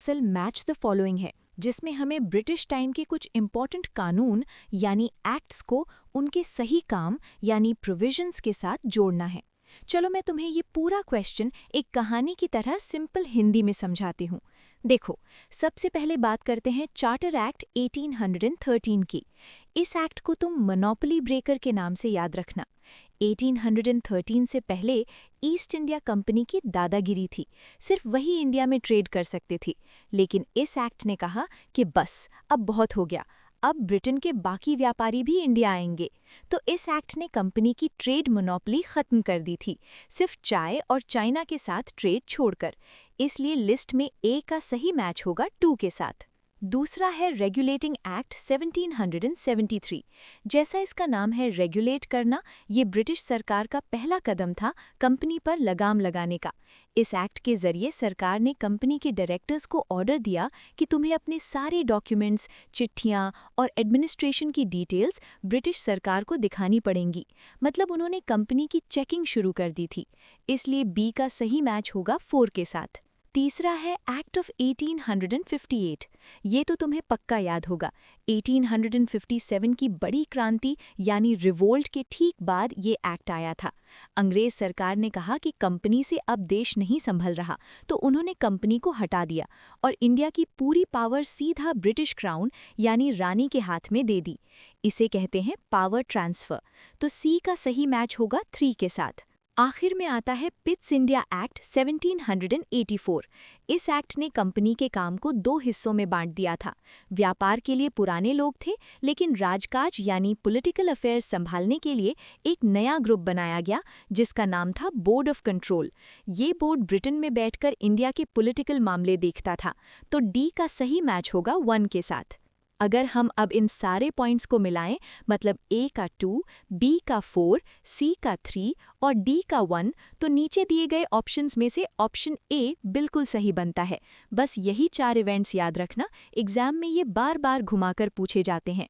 असल match the following है, जिसमें हमें ब्रिटिश टाइम के कुछ इंपॉर्टेंट कानून यानी एक्ट्स को उनके सही काम यानी प्रोविजंस के साथ जोड़ना है। चलो मैं तुम्हें ये पूरा क्वेश्चन एक कहानी की तरह सिंपल हिंदी में समझाती हूँ। देखो, सबसे पहले बात करते हैं चार्टर एक्ट 1813 की। इस एक्ट को तुम मोनोपोली ब्रेकर के नाम से याद रखना। 1813 से पहले ईस्ट इंडिया कंपनी की दादागिरी थी, सिर्फ वही इंडिया में ट्रेड कर सकते थी। लेकिन इस एक्ट ने कहा कि बस अब बहुत हो गया, अब ब्रिटेन के बाकी व्यापारी भी इंडिया आएंगे। तो इस एक्ट ने कंपनी की ट्रेड मोनोपोली खत्म कर दी थी, सिर्फ चाय और चाइना के साथ ट्रेड छोड़कर। इसलिए लिस्ट में ए का सही मैच होगा 2 के साथ। दूसरा है रेगुलेटिंग एक्ट 1773। जैसा इसका नाम है रेगुलेट करना, ये ब्रिटिश सरकार का पहला कदम था कंपनी पर लगाम लगाने का। इस एक्ट के जरिए सरकार ने कंपनी के डायरेक्टर्स को ऑर्डर दिया कि तुम्हें अपने सारे डॉक्यूमेंट्स, चिट्ठियां और एडमिनिस्ट्रेशन की डिटेल्स ब्रिटिश सरकार को दिखानी पड़ेंगी। मतलब उन्होंने कंपनी की चेकिंग शुरू कर दी थी। इसलिए बी का सही मैच होगा 4 के साथ। तीसरा है एक्ट ऑफ 1858। ये तो तुम्हें पक्का याद होगा। 1857 की बड़ी क्रांति यानी रिवोल्ट के ठीक बाद ये एक्ट आया था। अंग्रेज सरकार ने कहा कि कंपनी से अब देश नहीं संभल रहा, तो उन्होंने कंपनी को हटा दिया और इंडिया की पूरी पावर सीधा ब्रिटिश क्राउन यानी रानी के हाथ में दे दी। इसे कहते हैं पावर ट्रांसफर। तो सी का सही मैच होगा 3 के साथ। आखिर में आता है पिट्स इंडिया एक्ट 1784। इस एक्ट ने कंपनी के काम को 2 हिस्सों में बांट दिया था। व्यापार के लिए पुराने लोग थे, लेकिन राजकाज यानी पॉलिटिकल अफेयर्स संभालने के लिए एक नया ग्रुप बनाया गया, जिसका नाम था बोर्ड ऑफ कंट्रोल। ये बोर्ड ब्रिटेन में बैठकर इंडिया के पॉलिटिकल मामले देखता था। तो डी का सही मैच होगा 1 के साथ। अगर हम अब इन सारे पॉइंट्स को मिलाएं, मतलब ए का 2, बी का 4, सी का 3 और डी का 1, तो नीचे दिए गए ऑप्शंस में से ऑप्शन ए बिल्कुल सही बनता है। बस यही 4 इवेंट्स याद रखना, एग्जाम में ये बार बार घुमाकर पूछे जाते हैं।